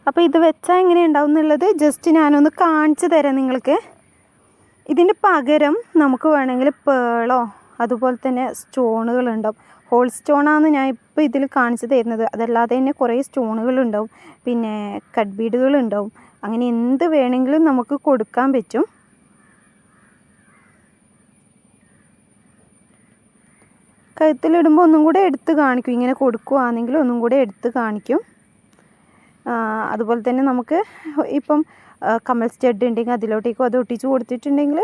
അപ്പോൾ ഇത് വെച്ചാൽ എങ്ങനെ ഉണ്ടാവും എന്നുള്ളത് ജസ്റ്റ് ഞാനൊന്ന് കാണിച്ചു തരാം നിങ്ങൾക്ക്. ഇതിന് പകരം നമുക്ക് വേണമെങ്കിൽ പേളോ അതുപോലെ തന്നെ സ്റ്റോണുകളുണ്ടാവും. ഹോൾ സ്റ്റോണാണ് ഞാൻ ഇപ്പോൾ ഇതിൽ കാണിച്ചു തരുന്നത്. അതല്ലാതെ തന്നെ കുറേ സ്റ്റോണുകളുണ്ടാവും, പിന്നെ കട്ട് ബീഡുകളുണ്ടാവും. അങ്ങനെ എന്ത് വേണമെങ്കിലും നമുക്ക് കൊടുക്കാൻ പറ്റും. കഴുത്തിലിടുമ്പോൾ ഒന്നും കൂടെ എടുത്ത് കാണിക്കും. ഇങ്ങനെ കൊടുക്കുകയാണെങ്കിൽ ഒന്നും കൂടെ എടുത്ത് കാണിക്കും. അതുപോലെ തന്നെ നമുക്ക് ഇപ്പം കമ്മൽ സ്റ്റഡ് ഉണ്ടെങ്കിൽ അതിലോട്ടേക്കും അത് ഒട്ടിച്ച് കൊടുത്തിട്ടുണ്ടെങ്കിൽ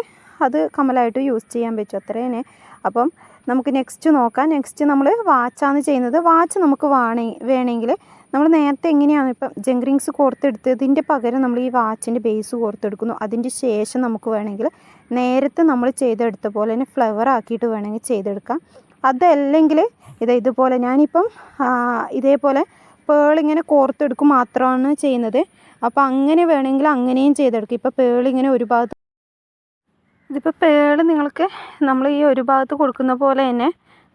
അത് കമ്മലായിട്ട് യൂസ് ചെയ്യാൻ പറ്റും. അത്ര തന്നെ. അപ്പം നമുക്ക് നെക്സ്റ്റ് നോക്കാം. നെക്സ്റ്റ് നമ്മൾ വാച്ചാണ് ചെയ്യുന്നത്. വാച്ച് നമുക്ക് വേണമെങ്കിൽ നമ്മൾ നേരത്തെ എങ്ങനെയാണ് ഇപ്പം ജംഗ്രിങ്സ് കോർത്തെടുത്തതിൻ്റെ പകരം നമ്മൾ ഈ വാച്ചിൻ്റെ ബേസ് കോർത്തെടുക്കുന്നു. അതിൻ്റെ ശേഷം നമുക്ക് വേണമെങ്കിൽ നേരത്തെ നമ്മൾ ചെയ്തെടുത്ത പോലെ തന്നെ ഫ്ലവർ ആക്കിയിട്ട് വേണമെങ്കിൽ ചെയ്തെടുക്കാം. അതല്ലെങ്കിൽ ഇതുപോലെ ഞാനിപ്പം ഇതേപോലെ പേളിങ്ങനെ കോർത്തെടുക്കും മാത്രമാണ് ചെയ്യുന്നത്. അപ്പോൾ അങ്ങനെ വേണമെങ്കിൽ അങ്ങനെയും ചെയ്തെടുക്കും. ഇപ്പോൾ പേളിങ്ങനെ ഒരു ഭാഗത്ത്, ഇതിപ്പോൾ പേള് നിങ്ങൾക്ക് നമ്മൾ ഈ ഒരു ഭാഗത്ത് കൊടുക്കുന്ന പോലെ തന്നെ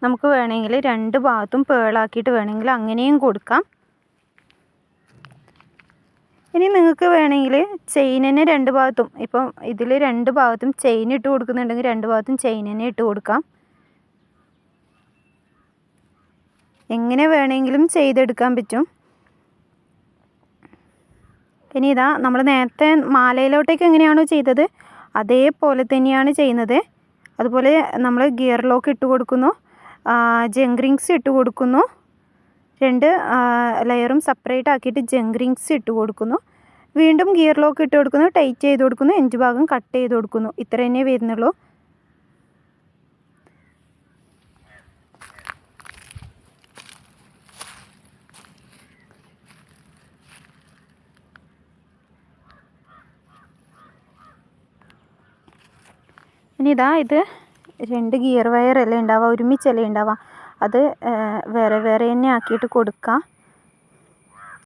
നമുക്ക് വേണമെങ്കിൽ രണ്ട് ഭാഗത്തും പേളാക്കിയിട്ട് വേണമെങ്കിൽ അങ്ങനെയും കൊടുക്കാം. ഇനി നിങ്ങൾക്ക് വേണമെങ്കിൽ ചെയിനിനെ രണ്ട് ഭാഗത്തും, ഇപ്പം ഇതിൽ രണ്ട് ഭാഗത്തും ചെയിൻ ഇട്ട് കൊടുക്കുന്നുണ്ടെങ്കിൽ രണ്ട് ഭാഗത്തും ചെയിനിനെ ഇട്ട് കൊടുക്കാം. എങ്ങനെ വേണമെങ്കിലും ചെയ്തെടുക്കാൻ പറ്റും. ഇനി ഇതാ നമ്മൾ നേരത്തെ മാലയിലോട്ടേക്ക് എങ്ങനെയാണോ ചെയ്തത് അതേപോലെ തന്നെയാണ് ചെയ്യുന്നത്. അതുപോലെ നമ്മൾ ഗിയർ ലോക്ക് ഇട്ട് കൊടുക്കുന്നു, ജംഗ്രിങ്സ് ഇട്ട് കൊടുക്കുന്നു. രണ്ട് ലെയറും സെപ്പറേറ്റ് ആക്കിയിട്ട് ജംഗ്രിങ്സ് ഇട്ട് കൊടുക്കുന്നു. വീണ്ടും ഗിയർ ലോക്ക് ഇട്ട് കൊടുക്കുന്നു, ടൈറ്റ് ചെയ്ത് കൊടുക്കുന്നു, എൻഡ് ഭാഗം കട്ട് ചെയ്ത് കൊടുക്കുന്നു. ഇത്ര തന്നെ വരുന്നുള്ളൂ. ഇനി ഇതാ ഇത് രണ്ട് ഗിയർ വയറല്ലേ ഉണ്ടാവുക, ഒരുമിച്ചല്ലേ ഉണ്ടാവുക. അത് വേറെ വേറെ തന്നെ ആക്കിയിട്ട് കൊടുക്കുക.